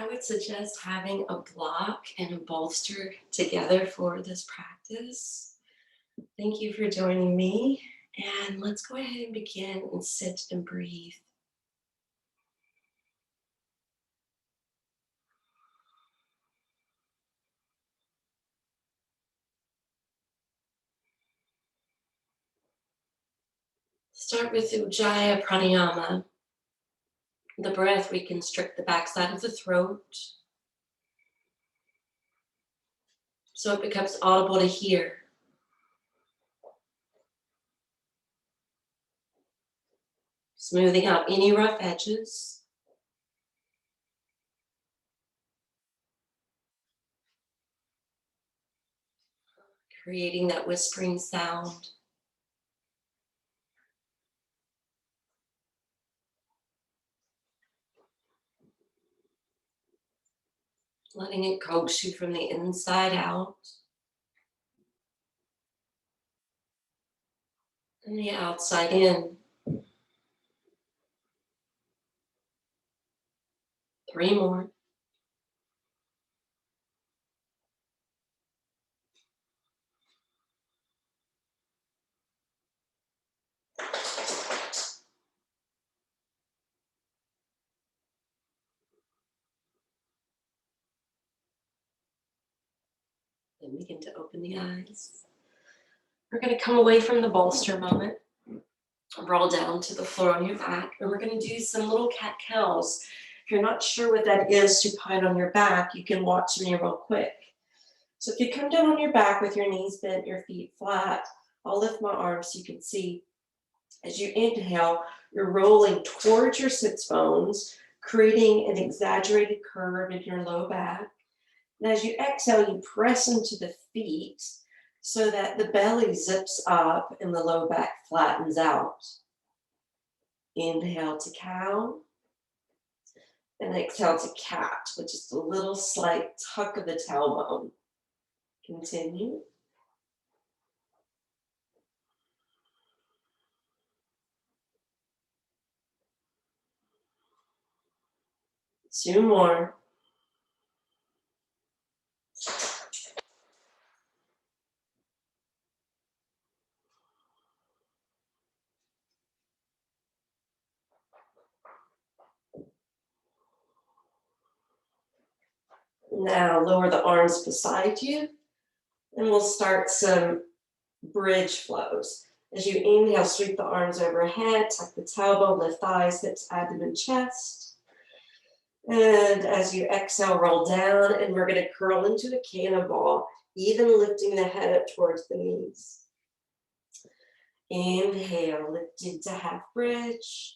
I would suggest having a block and a bolster together for this practice. Thank you for joining me. And let's go ahead and begin and sit and breathe. Start with Ujjayi Pranayama. The breath, we constrict the backside of the throat so it becomes audible to hear. Smoothing out any rough edges. Creating that whispering sound. Letting it coax you from the inside out. And the outside in. 3 more. And begin to open the eyes. We're going to come away from the bolster moment. Roll down to the floor on your back. And we're going to do some little cat-cows. If you're not sure what that is, supine on your back, you can watch me real quick. So if you come down on your back with your knees bent, your feet flat, I'll lift my arms so you can see. As you inhale, you're rolling towards your sits bones, creating an exaggerated curve in your low back. And as you exhale, you press into the feet so that the belly zips up and the low back flattens out. Inhale to cow. And exhale to cat, with just a little slight tuck of the tailbone. Continue. Two more. Now lower the arms beside you, and we'll start some bridge flows. As you inhale, sweep the arms overhead, tuck the tailbone, lift thighs, hips, abdomen, chest. And as you exhale, roll down, and we're going to curl into a cannonball, even lifting the head up towards the knees. Inhale, lift into half bridge.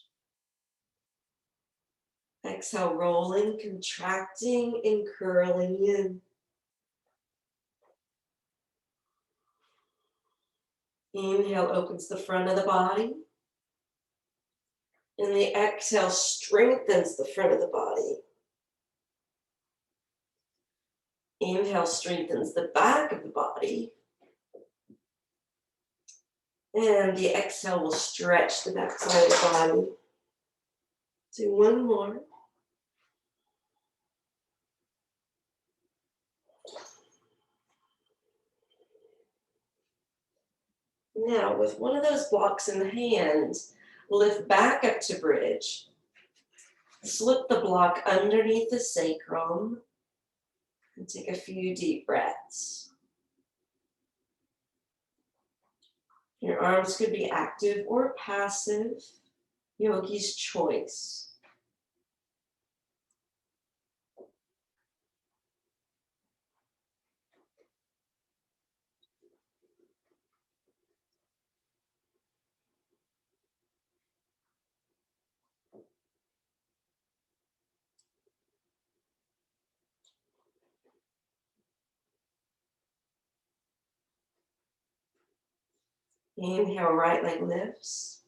Exhale, rolling, contracting, and curling in. Inhale opens the front of the body. And the exhale strengthens the front of the body. Inhale strengthens the back of the body. And the exhale will stretch the back side of the body. Do one more. Now, with one of those blocks in the hand, lift back up to bridge. Slip the block underneath the sacrum and take a few deep breaths. Your arms could be active or passive, yogi's choice. Inhale, right leg lifts.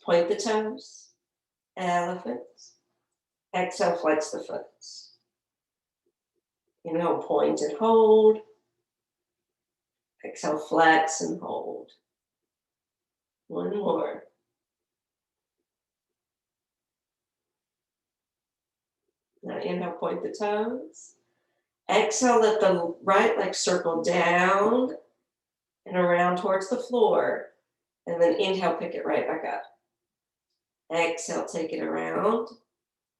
Point the toes. Elephant. Exhale, flex the foot. Inhale, point and hold. Exhale, flex and hold. One more. Now inhale, point the toes. Exhale, let the right leg circle down and around towards the floor. And then inhale, pick it right back up. Exhale, take it around,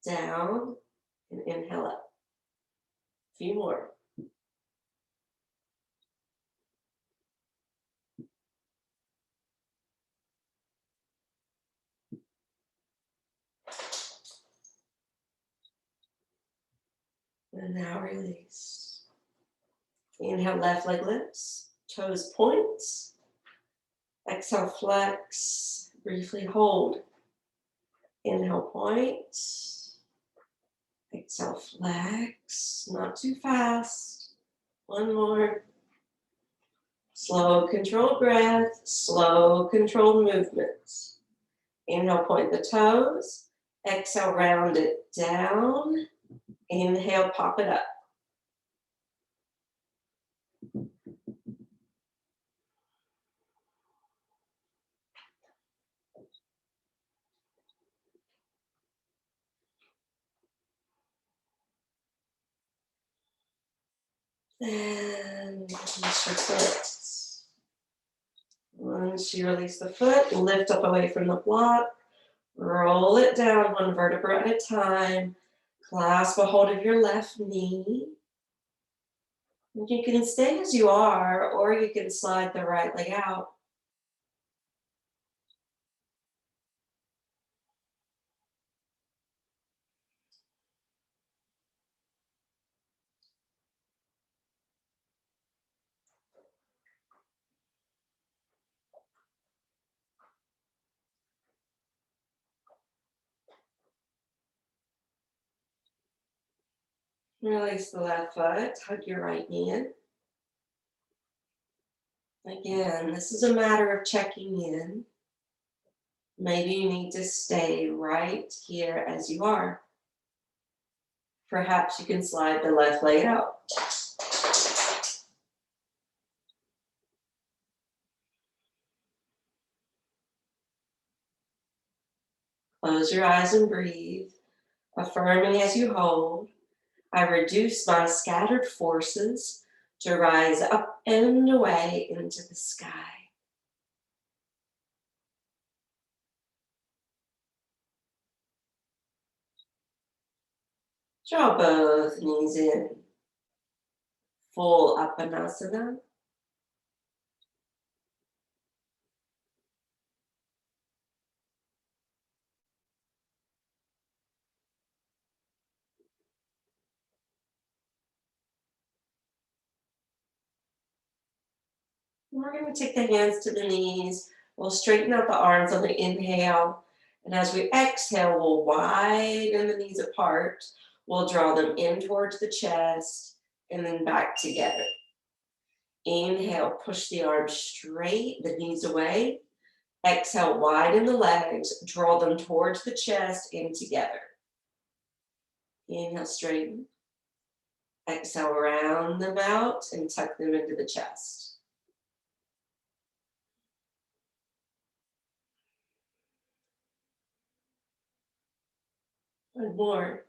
down, and inhale up. A few more. And now release. Inhale, left leg lifts, toes points. Exhale, flex, briefly hold. Inhale, point. Exhale, flex, not too fast. One more. Slow, controlled breath, slow, controlled movements. Inhale, point the toes. Exhale, round it down. Inhale, pop it up. And release your foot. Once you release the foot, lift up away from the block. Roll it down one vertebra at a time. Clasp a hold of your left knee. And you can stay as you are, or you can slide the right leg out. Release the left foot, hug your right knee in. Again, this is a matter of checking in. Maybe you need to stay right here as you are. Perhaps you can slide the left leg out. Close your eyes and breathe, affirming as you hold. I reduce my scattered forces to rise up and away into the sky. Draw both knees in. Full Apanasana. We're going to take the hands to the knees. We'll straighten out the arms on the inhale. And as we exhale, we'll widen the knees apart. We'll draw them in towards the chest and then back together. Inhale, push the arms straight, the knees away. Exhale, widen the legs, draw them towards the chest and together. Inhale, straighten. Exhale, round them out and tuck them into the chest. One more.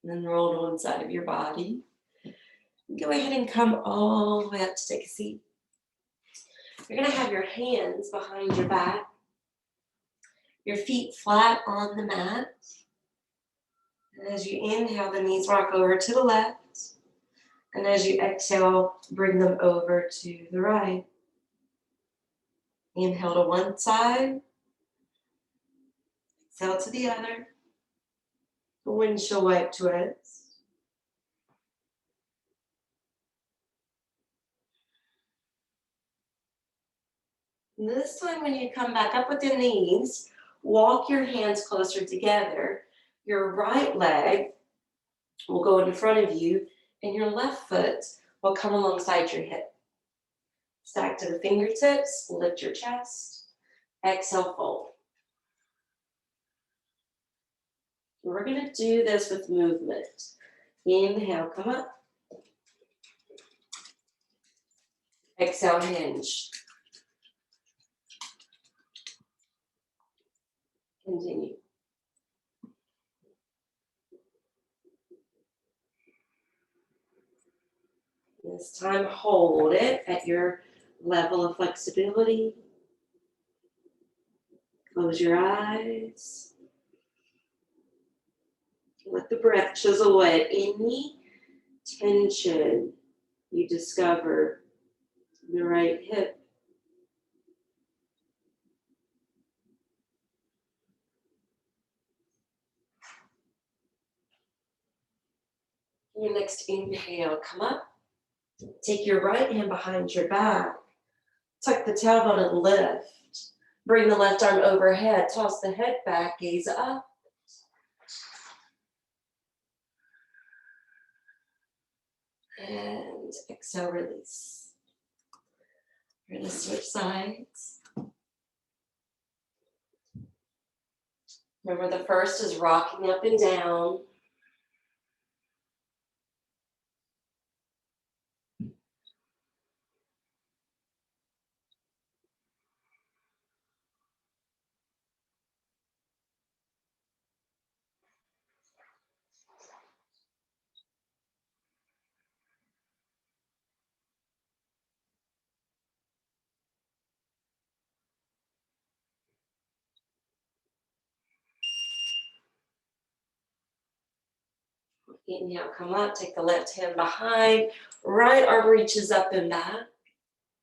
And then roll to one side of your body. Go ahead and come all the way up to take a seat. You're going to have your hands behind your back, your feet flat on the mat. And as you inhale, the knees rock over to the left. And as you exhale, bring them over to the right. Inhale to one side. Exhale to the other. Windshield wipe twist. And this time when you come back up with the knees, walk your hands closer together. Your right leg will go in front of you and your left foot will come alongside your hip. Stack to the fingertips, lift your chest. Exhale, fold. We're going to do this with movement. Inhale, come up. Exhale, hinge. Continue. This time, hold it at your level of flexibility. Close your eyes. Let the breath chisel away at any tension you discover in the right hip. Your next inhale, come up. Take your right hand behind your back. Tuck the tailbone and lift. Bring the left arm overhead. Toss the head back, gaze up. And exhale, release. We're going to switch sides. Remember, the first is rocking up and down. Inhale, come up, take the left hand behind, right arm reaches up and back,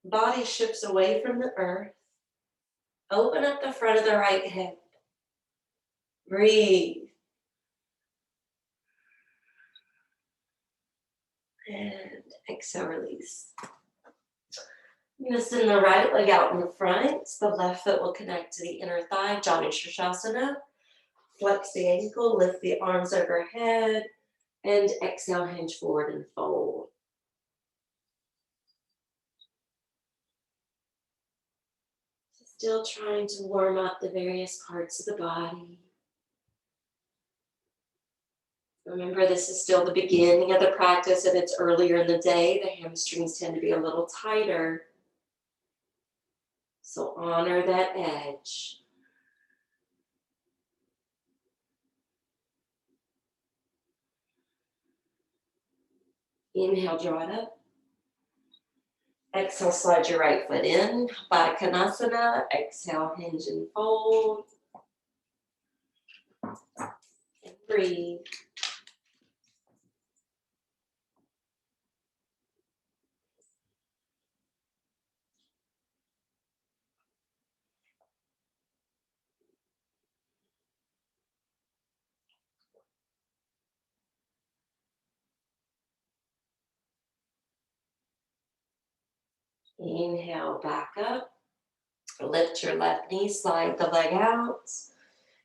body shifts away from the earth, open up the front of the right hip, breathe, and exhale, release. I'm going to send the right leg out in the front, the left foot will connect to the inner thigh, Janu Shirshasana, flex the ankle, lift the arms overhead, and exhale, hinge forward and fold. Still trying to warm up the various parts of the body. Remember, this is still the beginning of the practice and it's earlier in the day. The hamstrings tend to be a little tighter. So honor that edge. Inhale, draw it up. Exhale, slide your right foot in. Baddha Konasana. Exhale, hinge and fold. And breathe. Inhale, back up. Lift your left knee, slide the leg out.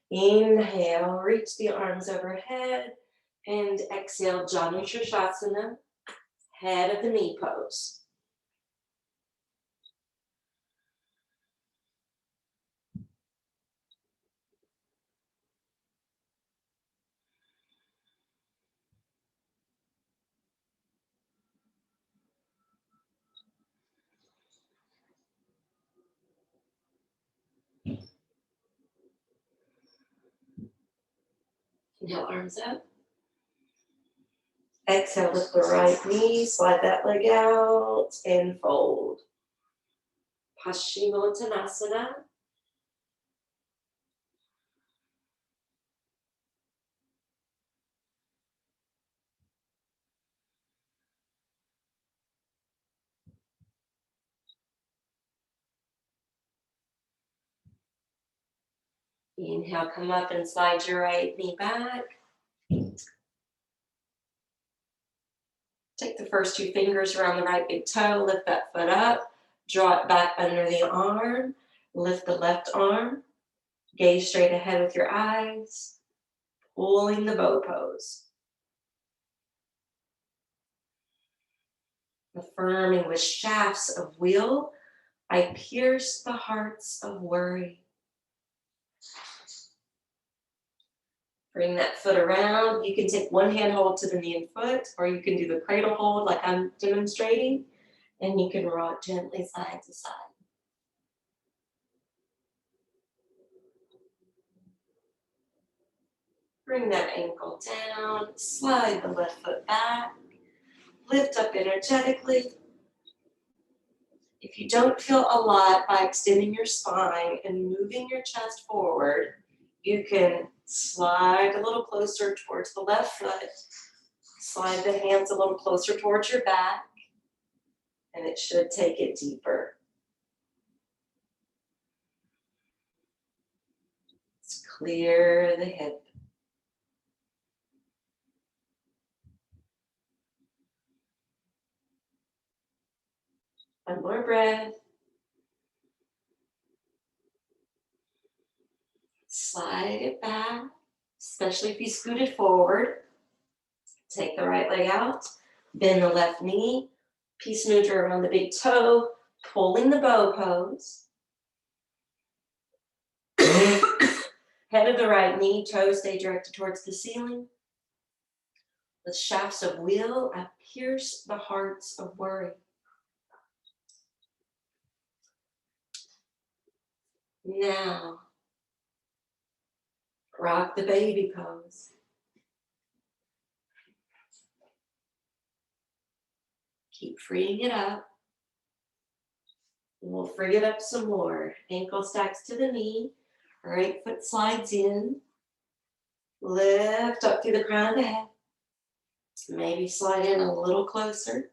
Inhale, reach the arms overhead. And exhale, Janu Shirshasana, head of the knee pose. Inhale, arms up. Exhale, lift the right knee, slide that leg out, and fold. Paschimottanasana. Inhale, come up and slide your right knee back. Take the first two fingers around the right big toe, lift that foot up, draw it back under the arm, lift the left arm, gaze straight ahead with your eyes, pulling the bow pose. Affirming with shafts of will, I pierce the hearts of worry. Bring that foot around. You can take one hand hold to the knee and foot, or you can do the cradle hold like I'm demonstrating, and you can rock gently side to side. Bring that ankle down, slide the left foot back, lift up energetically. If you don't feel a lot by extending your spine and moving your chest forward, you can slide a little closer towards the left foot, slide the hands a little closer towards your back, and it should take it deeper. Let's clear the hip. One more breath. Slide it back, especially if you scoot it forward. Take the right leg out, bend the left knee, peace mudra around the big toe, pulling the bow pose. Head of the right knee, toes stay directed towards the ceiling. The shafts of will pierce the hearts of worry. Now, rock the baby pose. Keep freeing it up. And we'll free it up some more. Ankle stacks to the knee. Right foot slides in. Lift up through the crown of the head. Maybe slide in a little closer.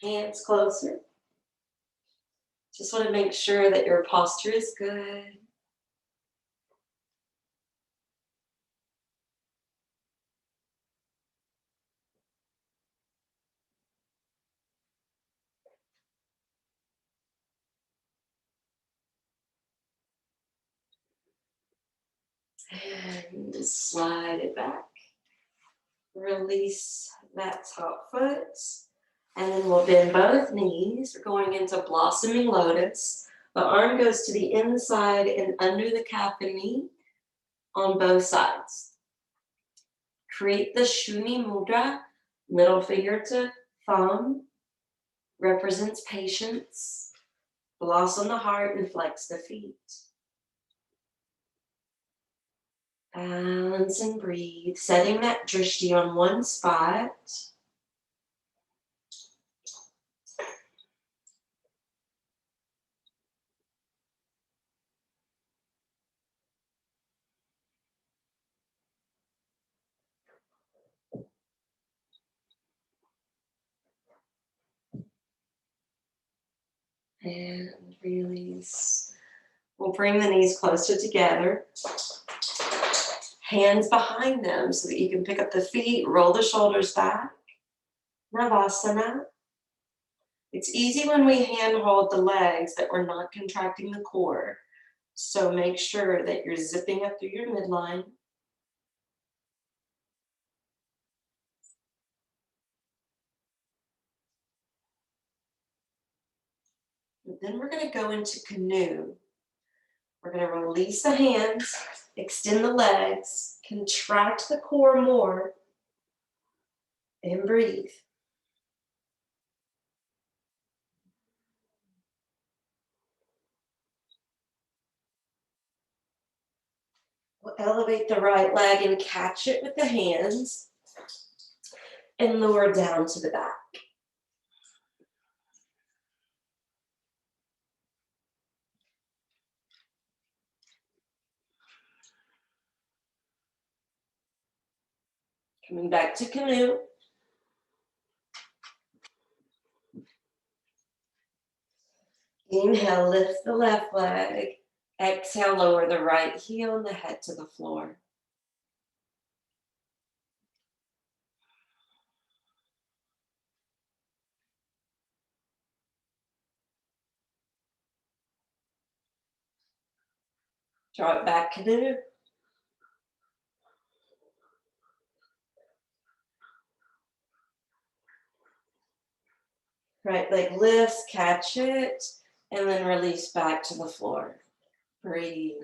Hands closer. Just want to make sure that your posture is good. And slide it back. Release that top foot. And then we'll bend both knees. We're going into blossoming lotus. The arm goes to the inside and under the calf and knee on both sides. Create the Shuni Mudra, middle finger to thumb, represents patience. Blossom the heart and flex the feet. Balance and breathe, setting that drishti on one spot. And release. We'll bring the knees closer together. Hands behind them so that you can pick up the feet, roll the shoulders back. Navasana. It's easy when we hand hold the legs that we're not contracting the core. So make sure that you're zipping up through your midline. And then we're going to go into canoe. We're going to release the hands, extend the legs, contract the core more, and breathe. We'll elevate the right leg and catch it with the hands and lower down to the back. Coming back to canoe. Inhale, lift the left leg. Exhale, lower the right heel and the head to the floor. Draw it back, canoe. Right leg lifts, catch it, and then release back to the floor. Breathe.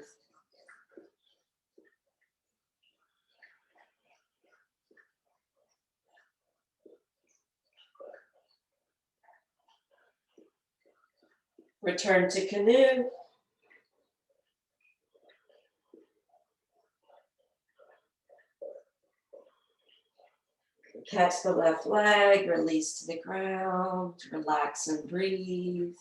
Return to canoe. Catch the left leg, release to the ground, relax and breathe.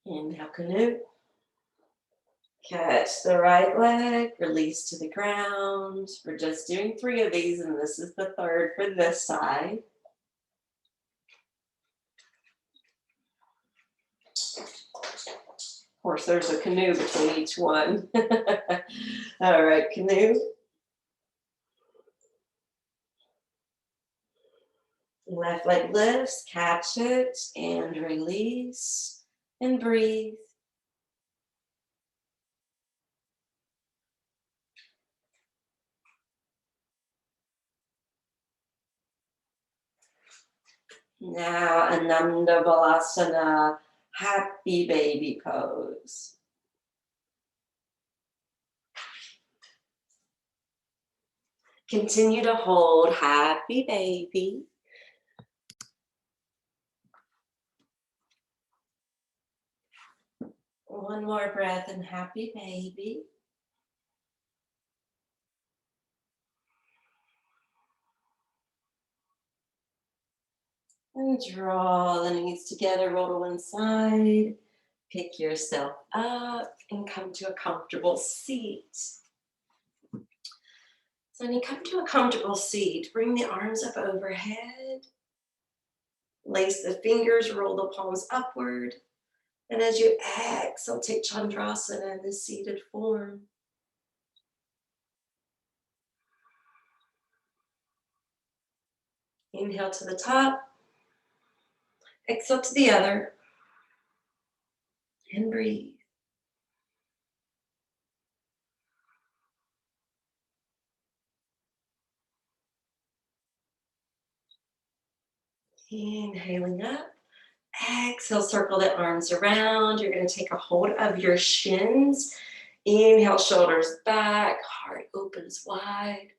Inhale, canoe. Catch the right leg, release to the ground. We're just doing 3 of these, and this is the 3rd for this side. Of course, there's a canoe between each one. All right, canoe. Left leg lifts, catch it, and release, and breathe. Now, Ananda Balasana, happy baby pose. Continue to hold happy baby. One more breath and happy baby. And draw the knees together, roll to one side. Pick yourself up and come to a comfortable seat. So when you come to a comfortable seat, bring the arms up overhead. Lace the fingers, roll the palms upward. And as you exhale, take Chandrasana in the seated form. Inhale to the top. Exhale to the other. And breathe. Inhaling up. Exhale, circle the arms around. You're going to take a hold of your shins. Inhale, shoulders back, heart opens wide.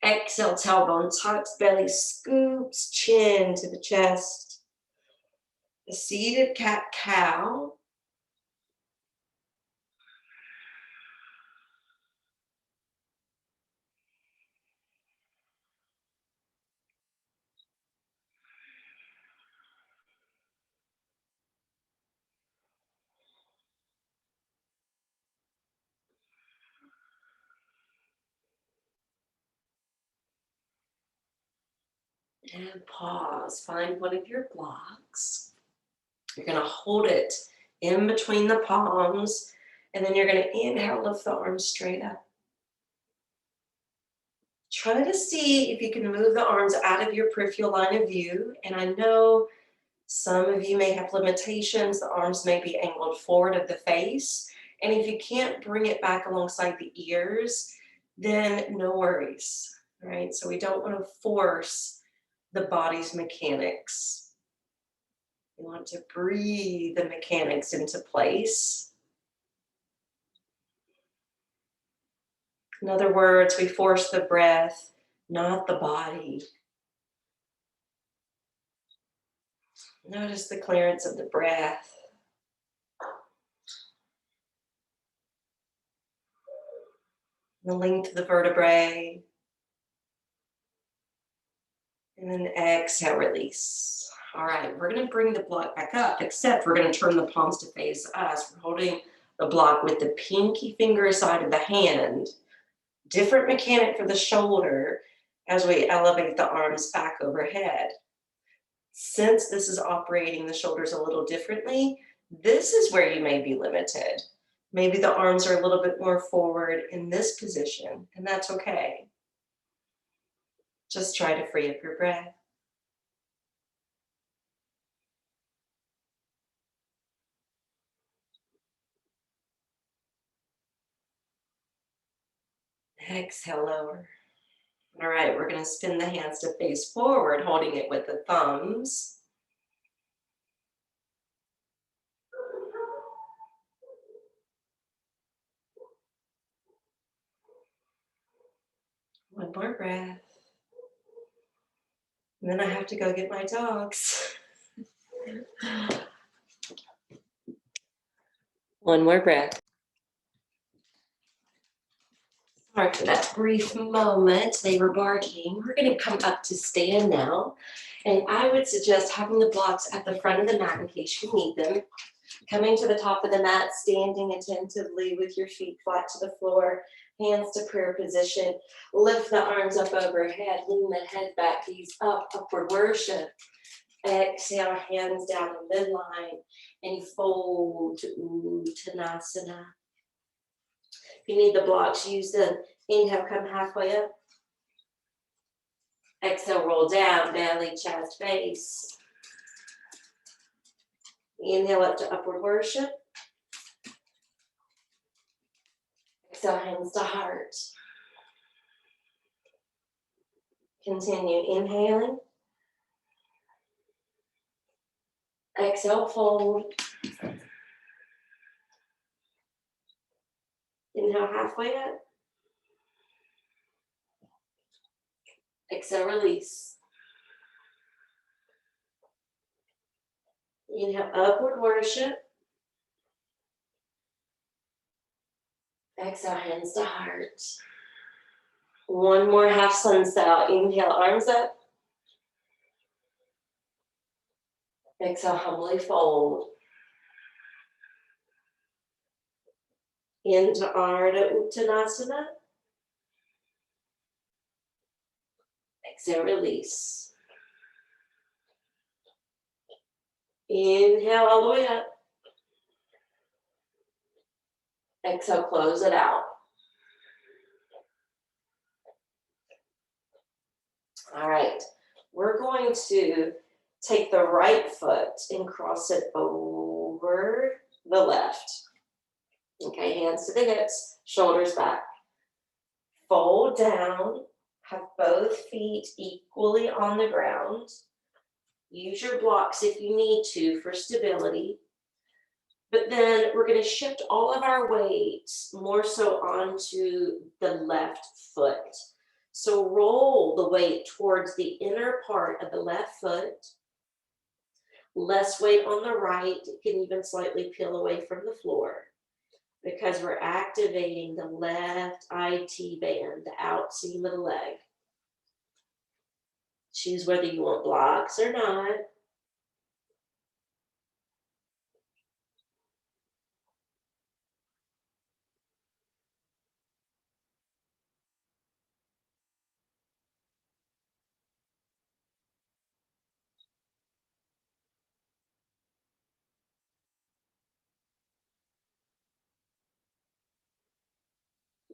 Exhale, tailbone tucks, belly scoops, chin to the chest. A seated cat-cow. And pause. Find one of your blocks. You're going to hold it in between the palms. And then you're going to inhale, lift the arms straight up. Try to see if you can move the arms out of your peripheral line of view. And I know some of you may have limitations. The arms may be angled forward of the face. And if you can't bring it back alongside the ears, then no worries, right? So we don't want to force the body's mechanics. We want to breathe the mechanics into place. In other words, we force the breath, not the body. Notice the clearance of the breath. The length of the vertebrae. And then exhale, release. All right, we're going to bring the block back up, except we're going to turn the palms to face us. We're holding the block with the pinky finger side of the hand. Different mechanic for the shoulder as we elevate the arms back overhead. Since this is operating the shoulders a little differently, this is where you may be limited. Maybe the arms are a little bit more forward in this position, and that's okay. Just try to free up your breath. Exhale, lower. All right, we're going to spin the hands to face forward, holding it with the thumbs. One more breath. And then I have to go get my dogs. One more breath. Sorry for that brief moment. They were barking. We're going to come up to stand now. And I would suggest having the blocks at the front of the mat in case you need them. Coming to the top of the mat, standing attentively with your feet flat to the floor, hands to prayer position. Lift the arms up overhead, lean the head back, gaze up, upward worship. Exhale, hands down the midline, and fold to Uttanasana. If you need the blocks, use them. Inhale, come halfway up. Exhale, roll down, belly, chest, face. Inhale up to upward worship. Exhale, hands to heart. Continue inhaling. Exhale, fold. Inhale, halfway up. Exhale, release. Inhale, upward worship. Exhale, hands to heart. One more half sun style. Inhale, arms up. Exhale, humbly fold. Into Ardha Uttanasana. Exhale, release. Inhale all the way up. Exhale, close it out. All right, we're going to take the right foot and cross it over the left. Okay, hands to the hips, shoulders back. Fold down, have both feet equally on the ground. Use your blocks if you need to for stability. But then we're going to shift all of our weight more so onto the left foot. So roll the weight towards the inner part of the left foot. Less weight on the right. It can even slightly peel away from the floor because we're activating the left IT band, the outseam of the leg. Choose whether you want blocks or not.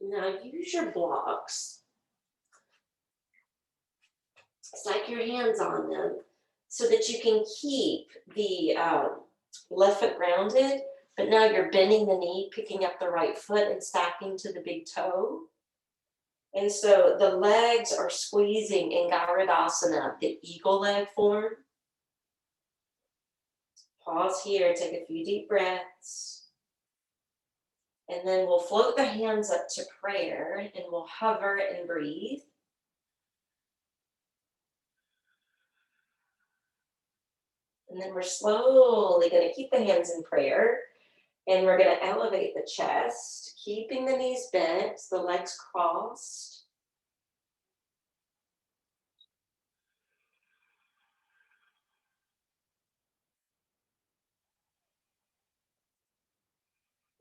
Now use your blocks. Stack your hands on them so that you can keep the left foot grounded, but now you're bending the knee, picking up the right foot and stacking to the big toe. And so the legs are squeezing in Garudasana, the eagle leg form. Pause here, take a few deep breaths. And then we'll float the hands up to prayer and we'll hover and breathe. And then we're slowly going to keep the hands in prayer. And we're going to elevate the chest, keeping the knees bent, the legs crossed.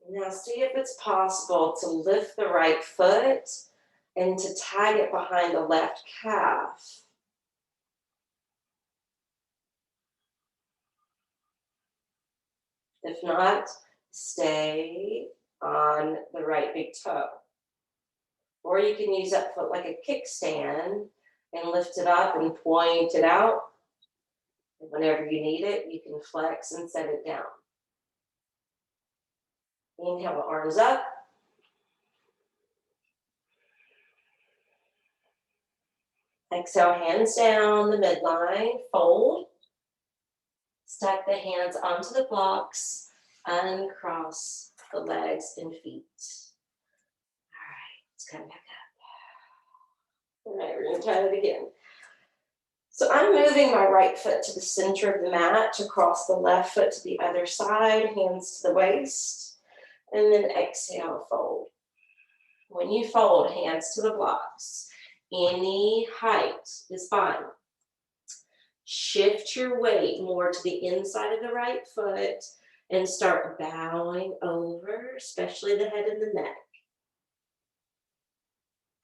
Now see if it's possible to lift the right foot and to tag it behind the left calf. If not, stay on the right big toe. Or you can use that foot like a kickstand and lift it up and point it out. And whenever you need it, you can flex and set it down. Inhale, arms up. Exhale, hands down the midline, fold. Stack the hands onto the blocks, uncross the legs and feet. All right, let's come back up. All right, we're gonna try it again. So I'm moving my right foot to the center of the mat to cross the left foot to the other side, hands to the waist, and then exhale, fold. When you fold, hands to the blocks. Any height is fine. Shift your weight more to the inside of the right foot and start bowing over, especially the head and the neck.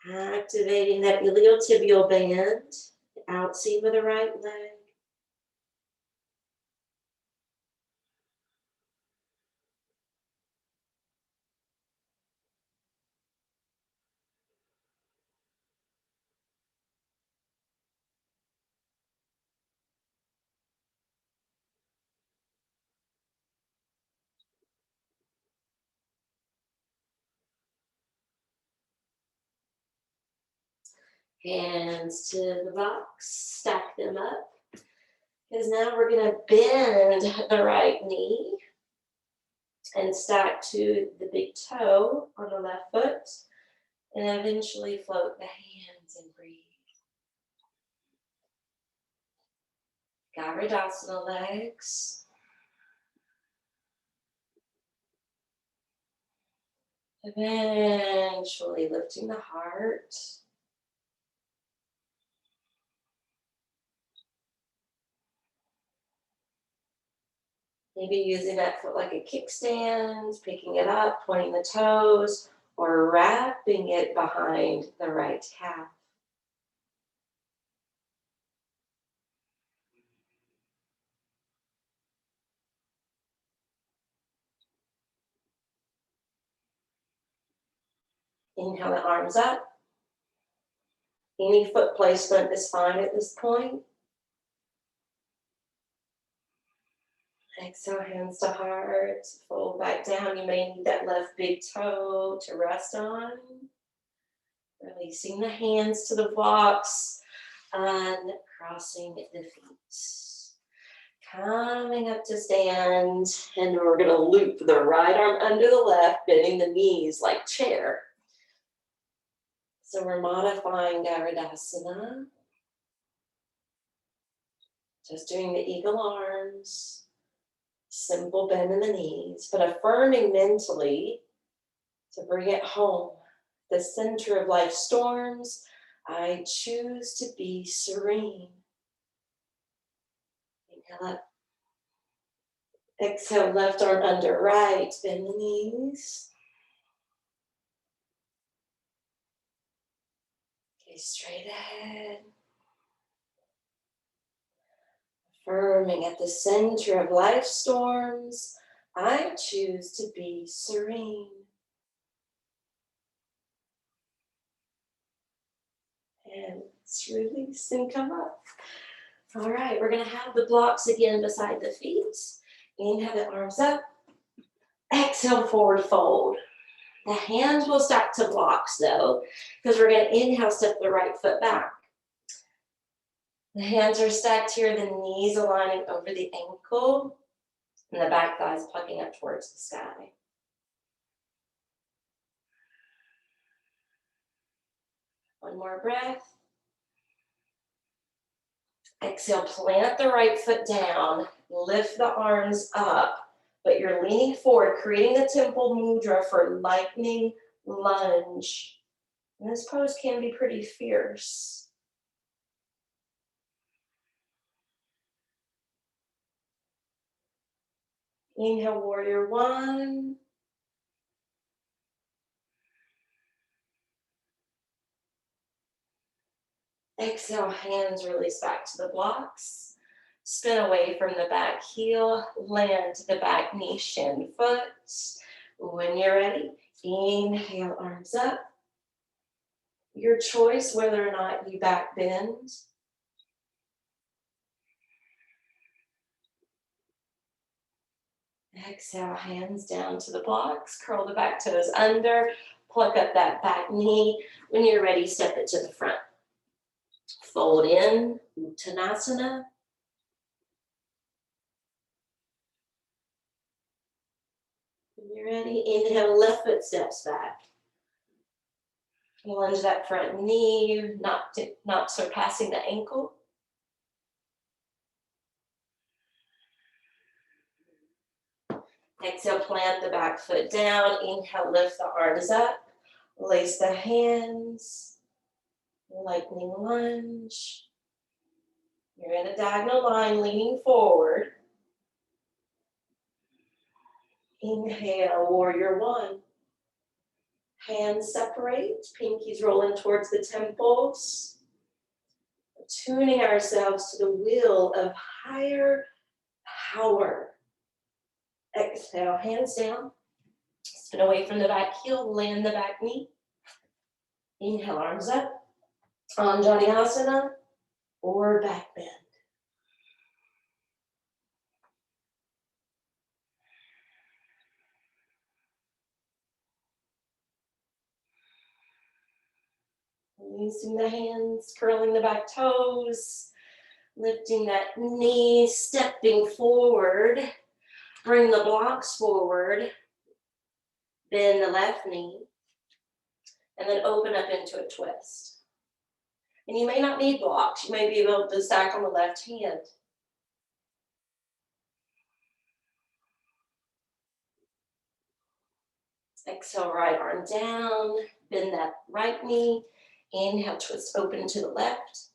Activating that iliotibial band, the outseam of the right leg. Hands to the box, stack them up. Because now we're going to bend the right knee and stack to the big toe on the left foot, and eventually float the hands and breathe. Gavradasana legs. Eventually lifting the heart. Maybe using that foot like a kickstand, picking it up, pointing the toes, or wrapping it behind the right calf. Inhale the arms up. Any foot placement is fine at this point. Exhale, hands to heart, fold back down. You may need that left big toe to rest on. Releasing the hands to the blocks and crossing the feet. Coming up to stand, and we're going to loop the right arm under the left, bending the knees like chair. So we're modifying Gavradasana. Just doing the eagle arms. Simple bend in the knees, but affirming mentally to bring it home. The center of life's storms, I choose to be serene. Inhale up. Exhale, left arm under right, bend the knees. Okay, straight ahead. Affirming at the center of life's storms, I choose to be serene. And let's release and come up. All right, we're going to have the blocks again beside the feet. Inhale the arms up. Exhale, forward fold. The hands will stack to blocks though, because we're going to inhale, step the right foot back. The hands are stacked here, the knees aligning over the ankle, and the back thighs plucking up towards the sky. One more breath. Exhale, plant the right foot down, lift the arms up, but you're leaning forward, creating the temple mudra for lightning lunge. And this pose can be pretty fierce. Inhale, warrior one. Exhale, hands release back to the blocks. Spin away from the back heel, land to the back knee, shin, foot. When you're ready, inhale, arms up. Your choice whether or not you back bend. Exhale, hands down to the blocks, curl the back toes under, pluck up that back knee. When you're ready, step it to the front. Fold in, Uttanasana. When you're ready, inhale, left foot steps back. Lunge that front knee, not surpassing the ankle. Exhale, plant the back foot down. Inhale, lift the arms up. Lace the hands. Lightning lunge. You're in a diagonal line, leaning forward. Inhale, warrior one. Hands separate, pinkies rolling towards the temples. Tuning ourselves to the will of higher power. Exhale, hands down. Spin away from the back heel, land the back knee. Inhale, arms up. Anjaneyasana or back bend. Releasing the hands, curling the back toes, lifting that knee, stepping forward. Bring the blocks forward, bend the left knee, and then open up into a twist. And you may not need blocks. You may be able to stack on the left hand. Exhale, right arm down, bend that right knee. Inhale, twist open to the left.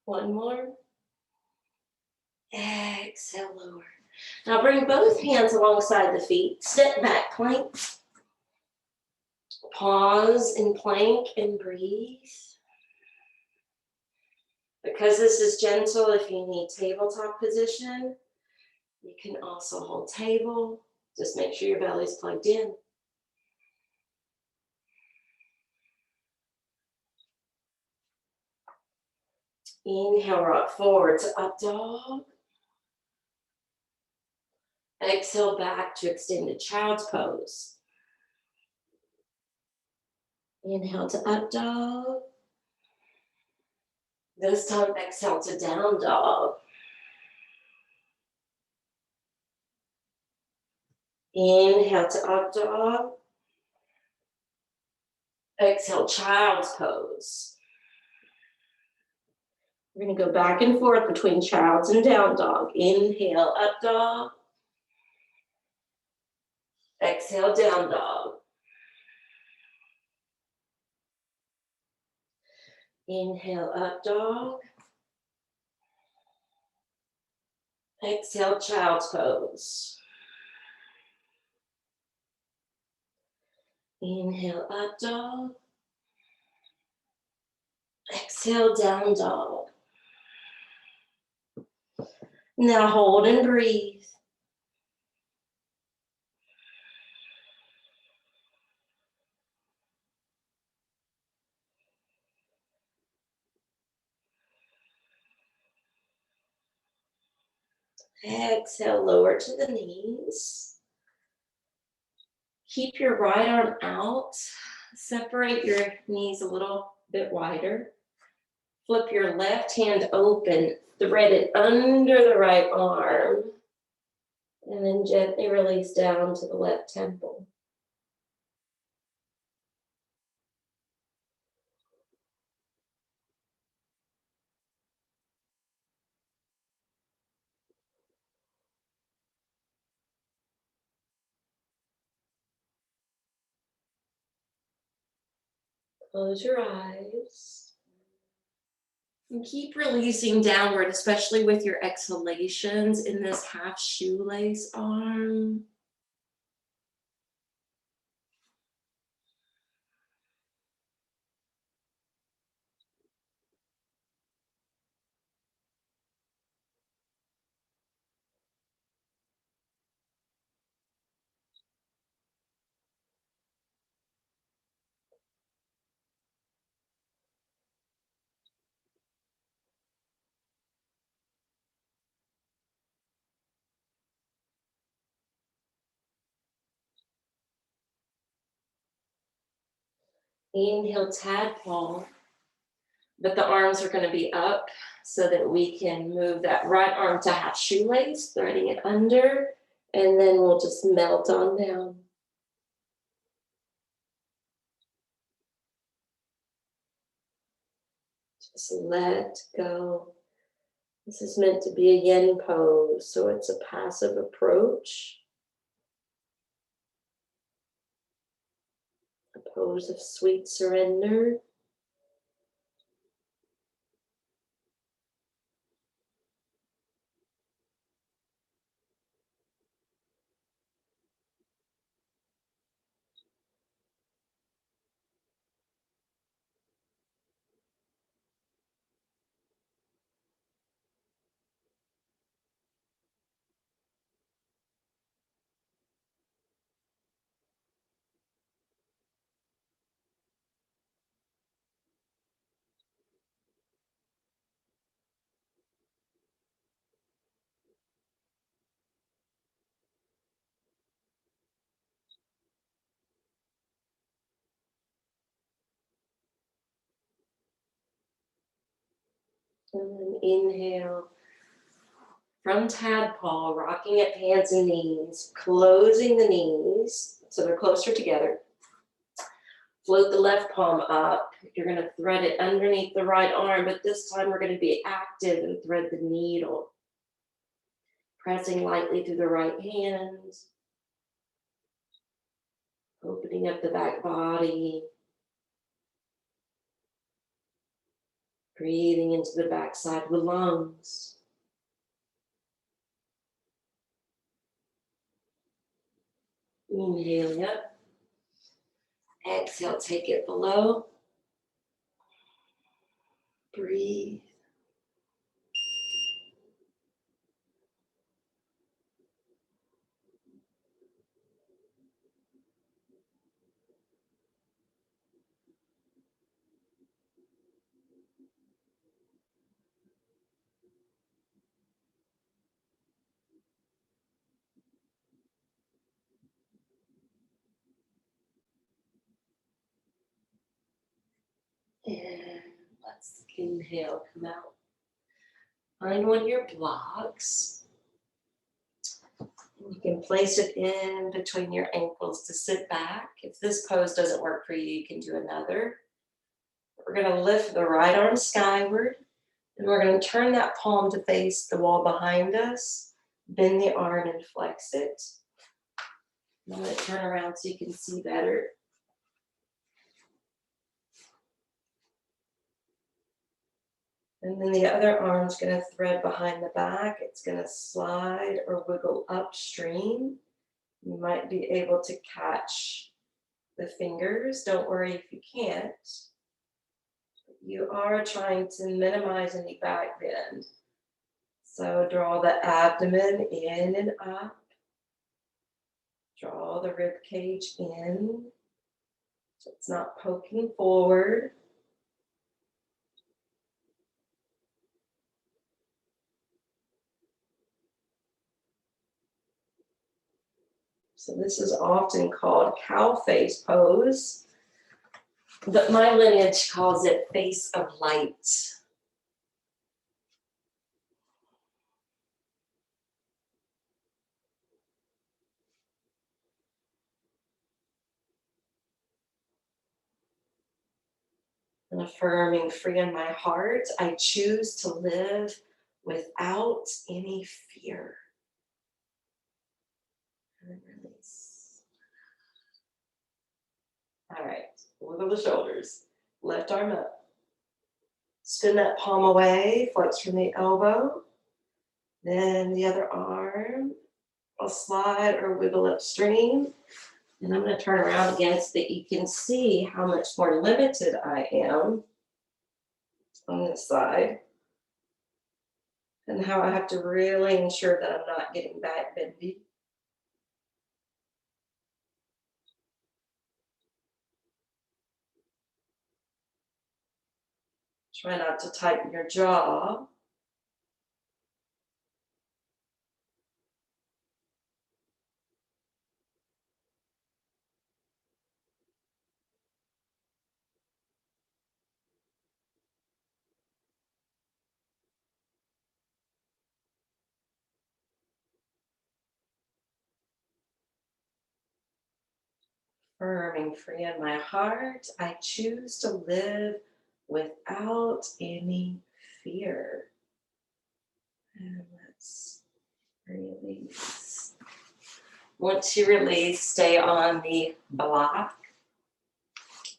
One more. Exhale, lower. Now bring both hands alongside the feet. Step back, plank. Pause in plank and breathe. Because this is gentle, if you need tabletop position, you can also hold table. Just make sure your belly's plugged in. Inhale, rock forward to up dog. Exhale back to extended child's pose. Inhale to up dog. This time exhale to down dog. Inhale to up dog. Exhale, child's pose. We're going to go back and forth between child's and down dog. Inhale, up dog. Exhale, down dog. Inhale, up dog. Exhale, child's pose. Inhale, up dog. Exhale, down dog. Now hold and breathe. Exhale, lower to the knees. Keep your right arm out. Separate your knees a little bit wider. Flip your left hand open. Thread it under the right arm. And then gently release down to the left temple. Close your eyes. And keep releasing downward, especially with your exhalations in this half shoelace arm. Inhale, tadpole, but the arms are going to be up so that we can move that right arm to half shoelace, threading it under, and then we'll just melt on down. Just let go. This is meant to be a yin pose, so it's a passive approach, a pose of sweet surrender. And then inhale from tadpole, rocking at hands and knees, closing the knees so they're closer together. Float the left palm up. You're going to thread it underneath the right arm, but this time we're going to be active and thread the needle. Pressing lightly through the right hand. Opening up the back body. Breathing into the back side of the lungs. Inhaling up. Exhale, take it below. Breathe. And let's inhale, come out. Find one of your blocks. You can place it in between your ankles to sit back. If this pose doesn't work for you, you can do another. We're going to lift the right arm skyward, and we're going to turn that palm to face the wall behind us. Bend the arm and flex it. I'm going to turn around so you can see better. And then the other arm's going to thread behind the back. It's going to slide or wiggle upstream. You might be able to catch the fingers. Don't worry if you can't. You are trying to minimize any back bend. So draw the abdomen in and up. Draw the rib cage in. So it's not poking forward. So this is often called cow face pose, but my lineage calls it face of light. And affirming free in my heart, I choose to live without any fear. And release. All right, wiggle the shoulders. Left arm up. Spin that palm away, flex from the elbow. Then the other arm, I'll slide or wiggle upstream. And I'm going to turn around again so that you can see how much more limited I am on this side. And how I have to really ensure that I'm not getting back bendy. Try not to tighten your jaw. Firming free in my heart, I choose to live without any fear. And let's release. Once you release, stay on the block.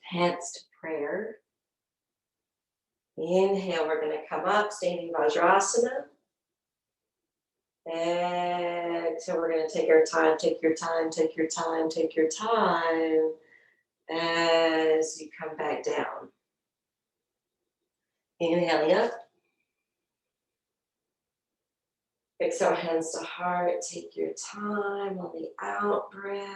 Hands to prayer. Inhale, we're going to come up, standing Vajrasana. And so we're going to take our time, take your time, take your time, take your time as you come back down. Inhaling up. Exhale, hands to heart. Take your time on the out breath.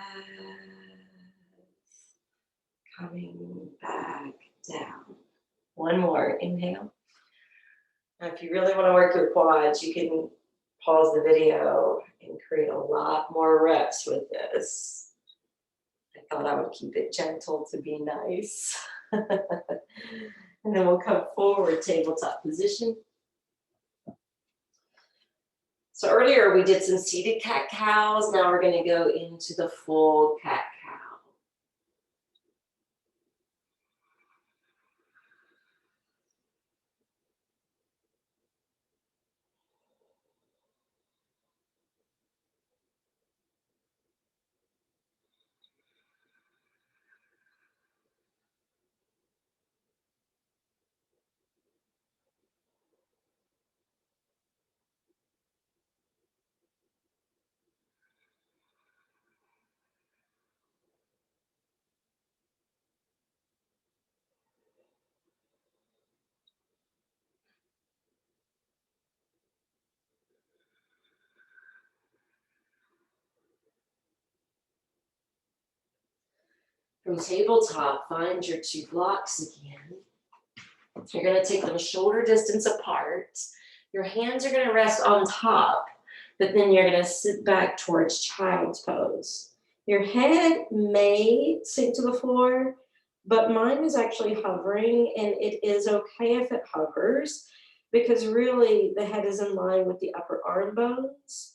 Coming back down. One more. Inhale. Now, if you really want to work your quads, you can pause the video and create a lot more reps with this. I thought I would keep it gentle to be nice. And then we'll come forward, tabletop position. So earlier we did some seated cat-cows. Now we're going to go into the full cat-cow. From tabletop, find your two blocks again. You're going to take them shoulder distance apart. Your hands are going to rest on top, but then you're going to sit back towards child's pose. Your head may sink to the floor, but mine is actually hovering, and it is okay if it hovers, because really the head is in line with the upper arm bones.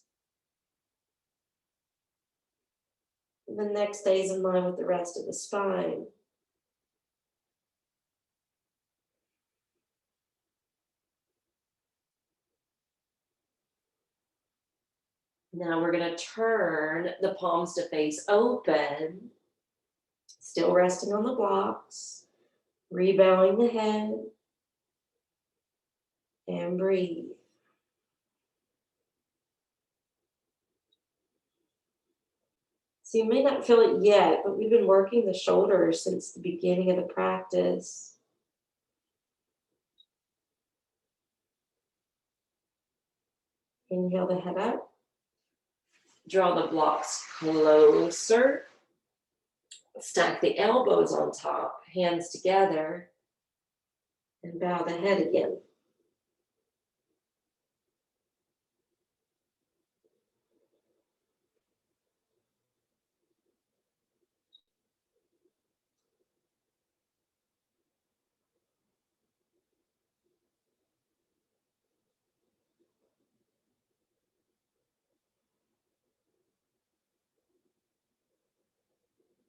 The neck stays in line with the rest of the spine. Now we're going to turn the palms to face open, still resting on the blocks, rebowing the head, and breathe. So you may not feel it yet, but we've been working the shoulders since the beginning of the practice. Inhale the head up. Draw the blocks closer. Stack the elbows on top, hands together, and bow the head again.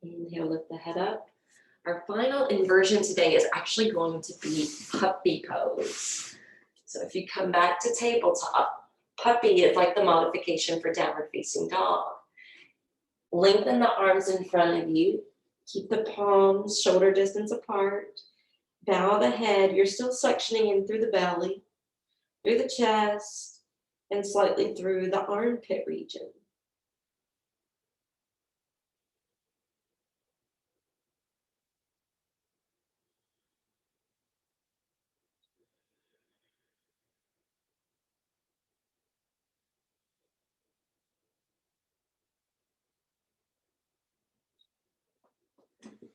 Inhale, lift the head up. Our final inversion today is actually going to be puppy pose. So if you come back to tabletop, puppy is like the modification for downward facing dog. Lengthen the arms in front of you. Keep the palms shoulder distance apart. Bow the head. You're still suctioning in through the belly, through the chest, and slightly through the armpit region.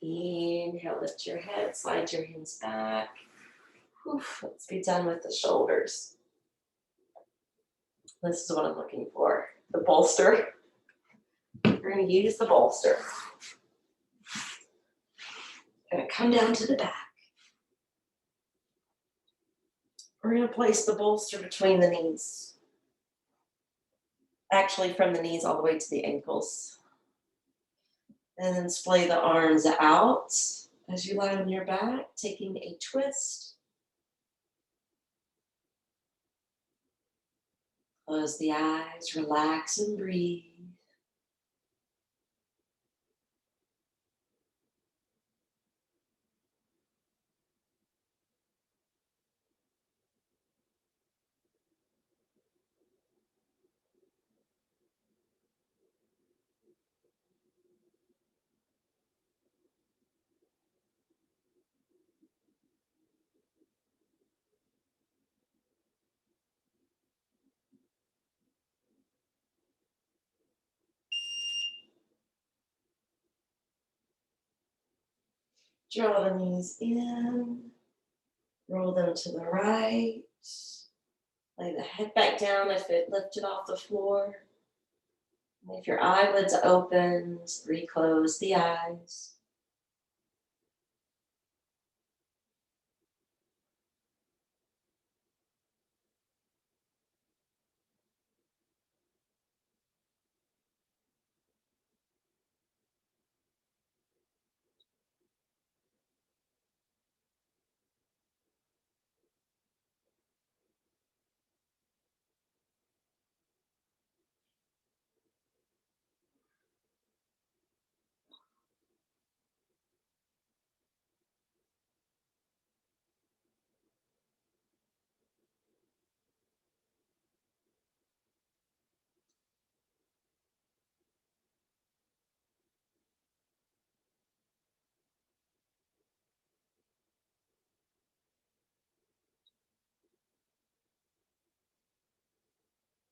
Inhale, lift your head, slide your hands back. Let's be done with the shoulders. This is what I'm looking for, the bolster. We're going to use the bolster. Going to come down to the back. We're going to place the bolster between the knees. Actually, from the knees all the way to the ankles. And then splay the arms out As you lie on your back, taking a twist. Close the eyes, relax and breathe. Draw the knees in, roll them to the right. Lay the head back down if it lifted off the floor. And if your eyelids open, reclose the eyes.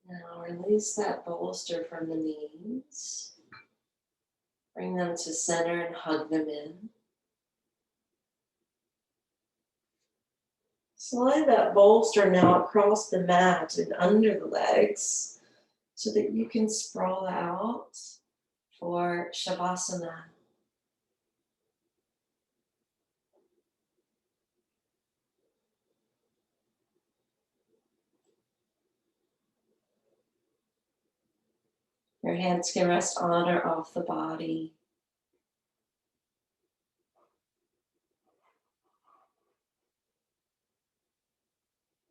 Now release that bolster from the knees. Bring them to center and hug them in. Slide that bolster now across the mat and under the legs so that you can sprawl out for Savasana. Your hands can rest on or off the body.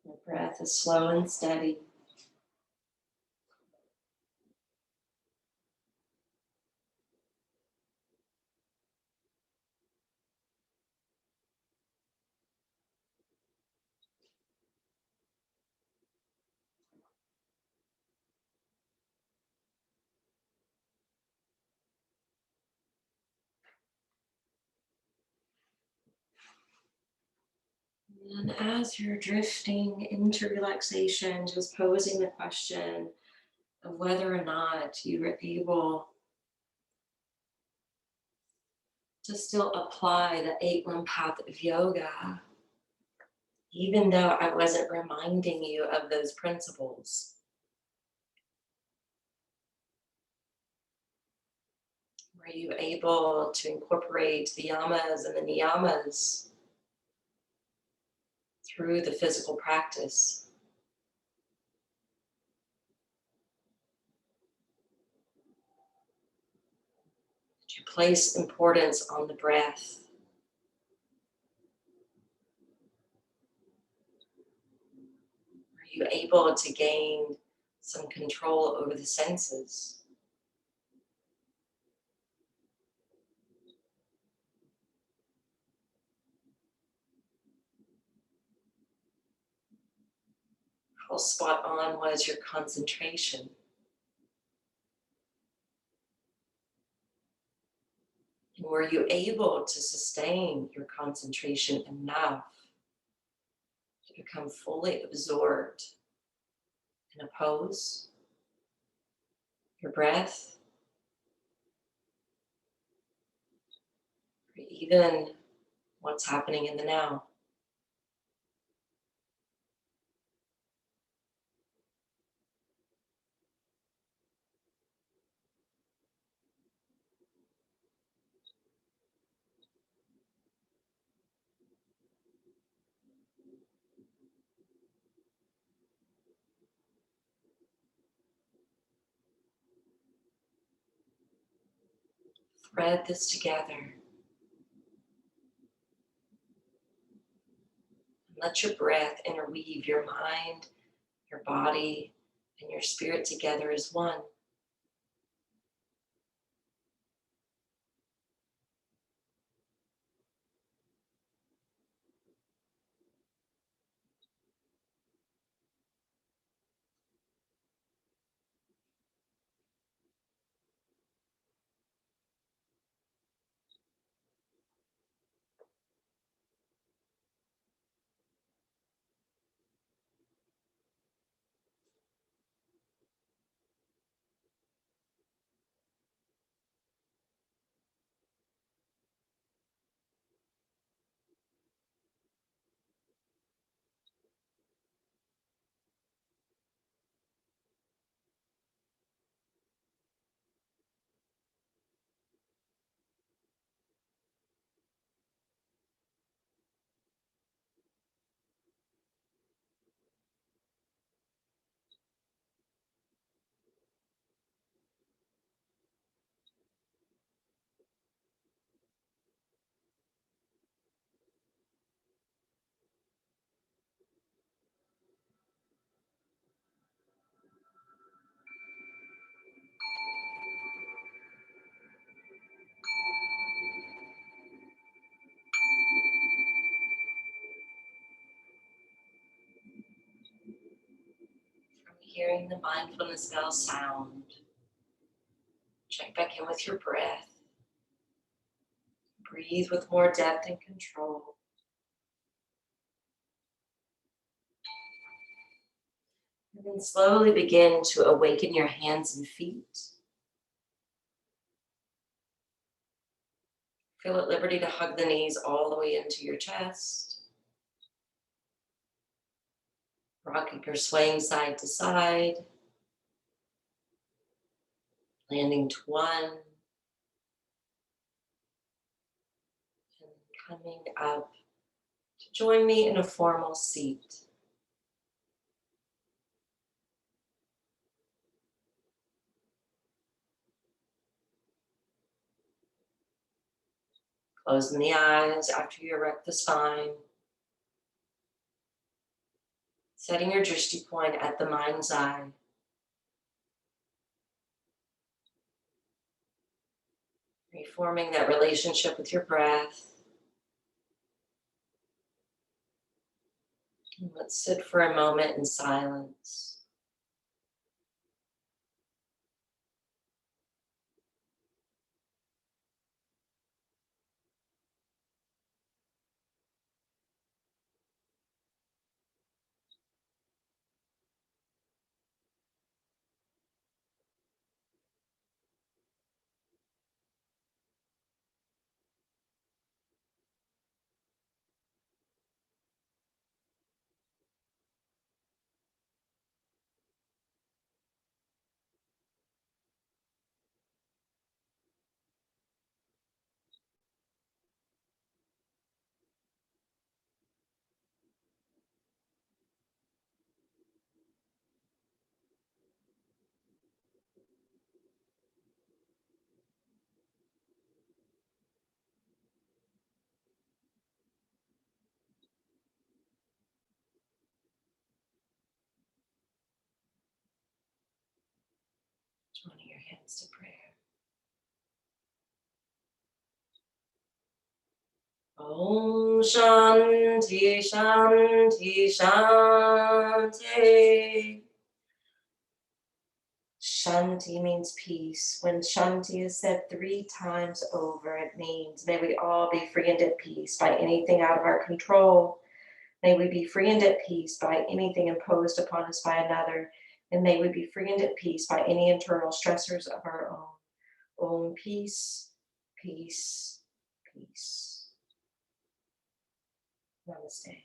Your breath is slow and steady. And as you're drifting into relaxation, just posing the question of whether or not you were able to still apply the 8-1 path of yoga, even though I wasn't reminding you of those principles. Were you able to incorporate the yamas and the niyamas through the physical practice? Did you place importance on the breath? Were you able to gain some control over the senses? How spot on was your concentration? And were you able to sustain your concentration enough to become fully absorbed in a pose, your breath, or even what's happening in the now? Thread this together. Let your breath interweave your mind, your body, and your spirit together as one. From hearing the mindfulness bell sound, check back in with your breath. Breathe with more depth and control. And then slowly begin to awaken your hands and feet. Feel at liberty to hug the knees all the way into your chest. Rocking or swaying side to side. Landing to one. And coming up to join me in a formal seat. Closing the eyes after you erect the spine. Setting your drishti point at the mind's eye. Reforming that relationship with your breath. And let's sit for a moment in silence. Joining your hands to prayer. Om Shanti Shanti Shanti. Shanti means peace. When Shanti is said 3 times over, it means may we all be free and at peace by anything out of our control. May we be free and at peace by anything imposed upon us by another. And may we be free and at peace by any internal stressors of our own. Om peace, peace, peace. Namaste.